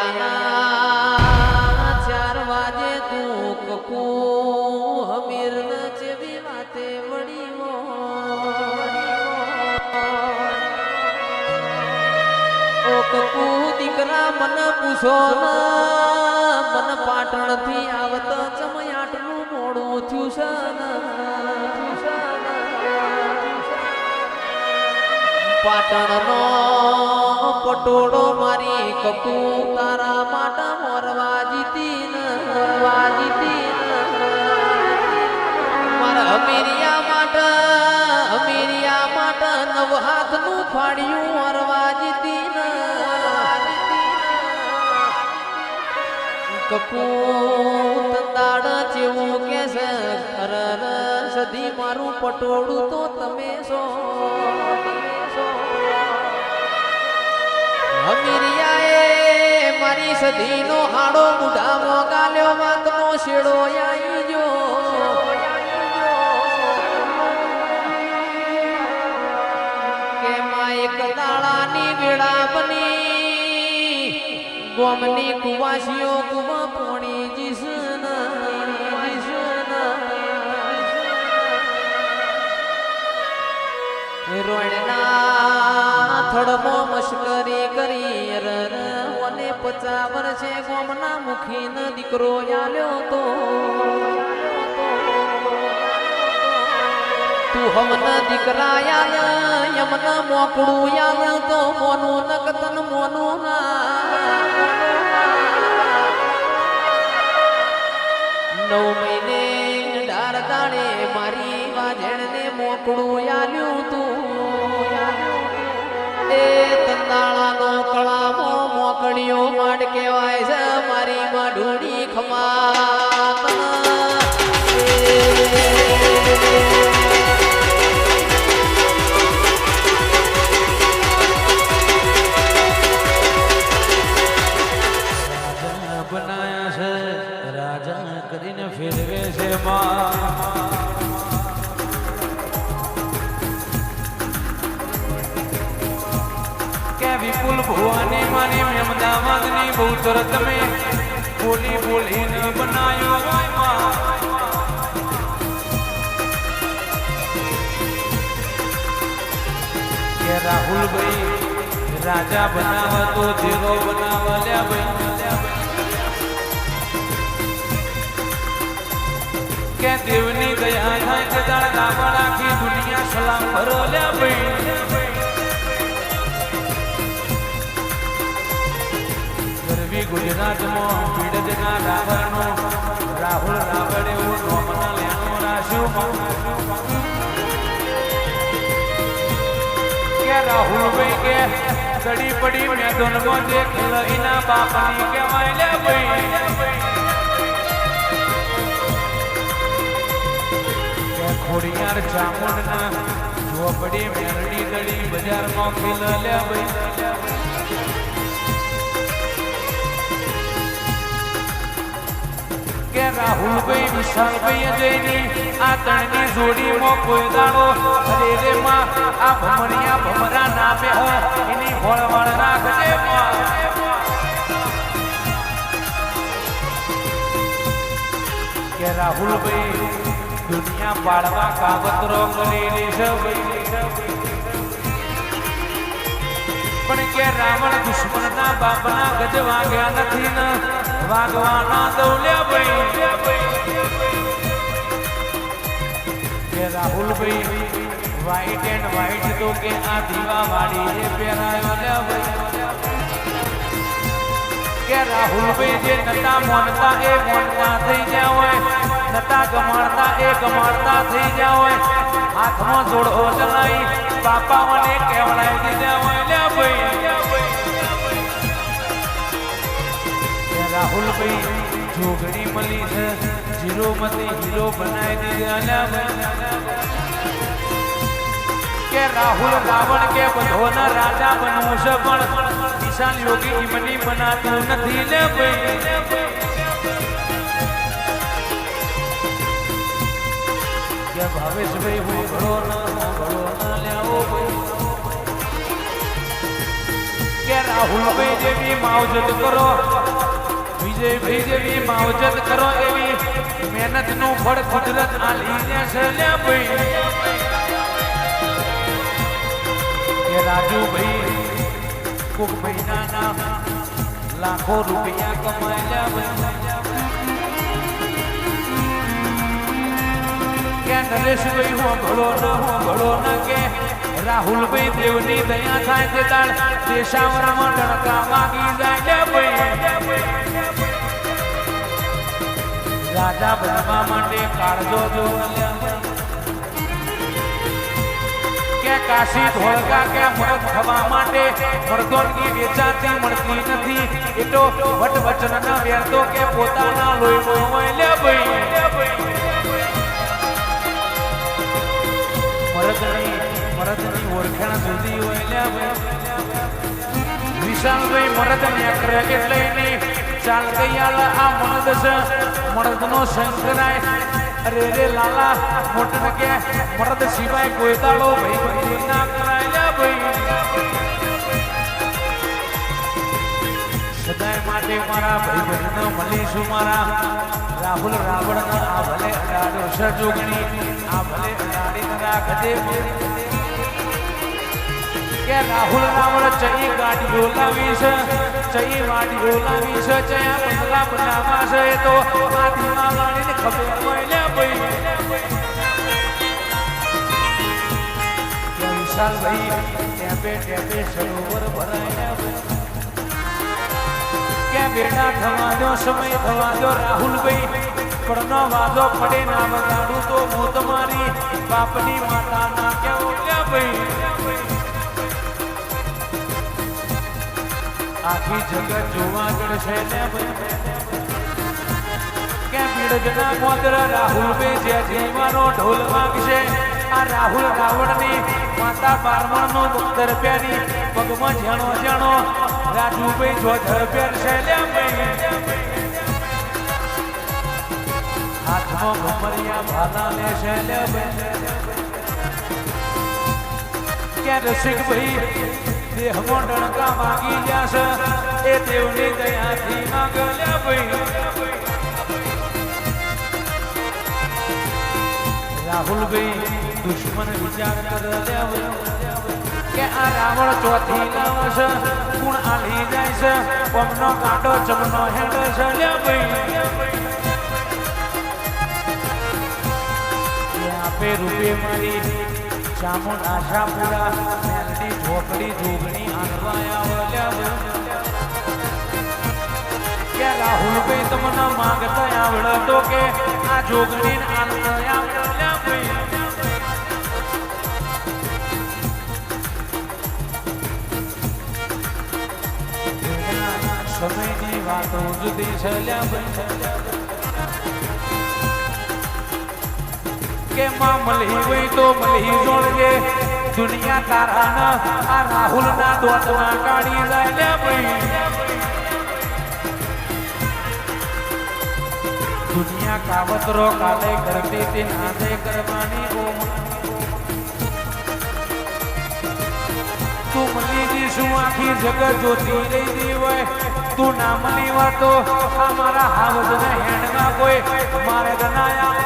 વેળાના 4 વાગે તું કકુ હમીર ન જેવી વાતે વળી ઓ કકુ દીકરા મન પૂછો ને મન પાટણ થી આવત ચમય આટલું મોડું થયું છે ને પાટણનો પટોળો મારી કકુ તારા માટે મોરવા જીતી મારા અમીરિયા માટે 9 હાથનું ફાડ્યું મોરવા જીતી કકુ તંદાડ જેવું કે છે અરર સદી મારું પટોળું તો તમે છો અમીરિયાએ મારી સદીનો હાડો મુઢા મોગાલ્યો વાતનો શેડો આવી ગયો કે માં એક દાડાની વેળા બની ગોમની કુવાસીઓ કુવા પોણી જીસન રોયણના થડમો મશ્કરી કરી રર મને 50 વર્ષે ગોમના મુખીનો દીકરો આલ્યો તો તું હમન દીકરા યાલ યમન મોકડું યાલ તો મોનું નકતન મોનું ના 9 મહિને ડાર દાડે મારી વાજણને મોકડું આલ્યું તું એ તંદાળાનો કળામો મોકળીઓ માંડ કહેવાય છે મારી માઢુડી ખમા બનાયા છે રાજા કરીને ફેરવે છે માં વિપુલ ભુવાની મારી અમદાવાદની બહુ તરત મેં બોલી બોલીને બનાયો કે રાહુલભાઈ રાજા બનાવા તો જેરો બનાવા લ્યા ભાઈ કે દેવની દયા થાય કે દાળ રાવણ આખી દુનિયા સલામ કરો લ્યા ભાઈ ગુજરાતમાં પીડજના રાવણનો રાહુલ રાવણ એવું નોમના લેણો રાશ્યું કે રાહુલભાઈ કે સડી પડી મેદાનમાં જે ખેલઈના બાપની કહેવાય લે ભાઈ કે ખોડિયાર ચામુંડના ઝોપડી મેરડી દડી બજારમાં ખેલ લે ભાઈ કે રાહુલભાઈ વિશાલભાઈ જઈને આ ત્રણની જોડીમાં કોઈ દાડો અરે રે માં આ ભમરિયા ભમરા ના બે એની વળવળ રાખજે કે રાહુલભાઈ દુનિયા પાડવા કાગતરો કરેલી છે પણ કે રાવણ દુશ્મનના બાપના ગજ વાગ્યા નથી ને વાગવાના દૌલ્યા ભાઈ કે રાહુલભાઈ વ્હાઈટ એન્ડ વ્હાઈટ તો કે આ દીવા વાળી એ પહેરાયો લે ભાઈ કે રાહુલભાઈ જે નતા મોનતા એ મોનતા થઈ ગયા હોય નતા ગમાડતા એ ગમાડતા થઈ ગયા હોય હાથમાં જોડો ચલાવી બાપા મને કહેવડાવી દીધા હોય લે ભાઈ રાહુલભાઈ જોગણી મળી છે જીરો મતી હીરો બનાવી દીધા કે રાહુલ રાવણ કે બધોના રાજા બનવું છે પણ વિશાલ યોગી ઈમની બનાતું નથી લે ભાઈ કે ભાવેશભાઈ હું ઘડો ના લેવો ભાઈ કે રાહુલભાઈ જેવી માવજત કરો, વિજયભાઈ જેવી માવજત કરો, એવી મહેનતનું ફળ કુદરત આલીને છે લે ભાઈ. કે રાજુભાઈ કોક મહિનાના લાખો રૂપિયા કમાયેલા ભાઈ. કે નરેશભાઈ હોંભળો ન કે રાહુલભાઈ દેવની દયા થાય તે તાળ દેશાવરમાં ડણકા વાગી જાય ભાઈ. રાજા બનવા માટે કાળજો જોવા કે કાશી ધોળકા કે મરદ થવા માટે મરદોનગી વેચાતી મળતી નથી. એ તો વટ વચન વેરતો કે પોતાના લોહીનો હોય લે ભાઈ. મરદની ઓળખાણ જુદી હોય લે ભાઈ. વિશાલભાઈ મરદ ને કરે એટલે નહીં ચાલ ગઈ આ મરદ છે, મરદનો શંકરાય. અરે રે લાલા મોટન કે મરદ સિવાય કોઈ દાડો ભાઈ ભાઈ ના કરાય લે ભાઈ. સદાય માટે મારા ભાઈ બહેનો મળીશું. મારા રાહુલ રાવણ આ ભલે અડાડો સજોગણી, આ ભલે અડાડી રાખજે. કે રાહુલ રાવણ ચઈ ગાડીઓ લાવી છે, ચઈ વાડીઓ લાવી છે, ચયા બંગલા બનાવવા છે. તો આદિમા વાળીને ખબર હોય લે ભાઈ. વિશાલભાઈ ટેપે સરોવર ભરાય કે બેટા થવા દો, સમય થવા દો રાહુલભાઈ. પણ નો વાદો પડે ના બગાડું તો હું તમારી બાપની માતા ના કેવું લે ભાઈ. આખી જગત જોવા જડશે ને કે બીડજના મોદર રાહુલભાઈ જે જીવવાનો ઢોલ વાગશે. આ રાહુલ રાવણની માતા બારમણનો બખ્તર પ્યારી પગમાં જાણો રાજુભાઈ જોધર પહેરશે લે ભાઈ. હાથમાં ભમરિયા ભાલા લેશે લે ભાઈ. કે રસિકભાઈ દેહમાં ડણકા વાગી જશે, એ દેવની દયાથી માગલ્યા ભાઈ. રાહુલભાઈ દુશ્મન વિચાર કરે કે આ રાવણ ચોથી લાવશે, ગુણ આલી જાય છે, પમનો કાંટો ચમનો હેડ છે લે ભાઈ. આપે રૂપે મારી ચામુંડ આશાપુરા મેલડી ઝોપડી જોગણી આનવાયા કે રાહુલભાઈ તમને માંગતા આવડતો કે આ જોગણી આનવાયા સમયની વાતો જુદી છે કે માં મળી હોય તો મળી જોડજે. દુનિયા તારાના આ રાહુલના દોતના કાઢી જાય લે ભાઈ. દુનિયા કાવતરો કાલે કરતી તે નાદે કરવાની ઓમ. તું મળી જી શું આખી જગત જોતી રહી હોય. તું ના મળી હોય તો અમારા હાવજ ને હેડમાં કોઈ મારે ગનાયા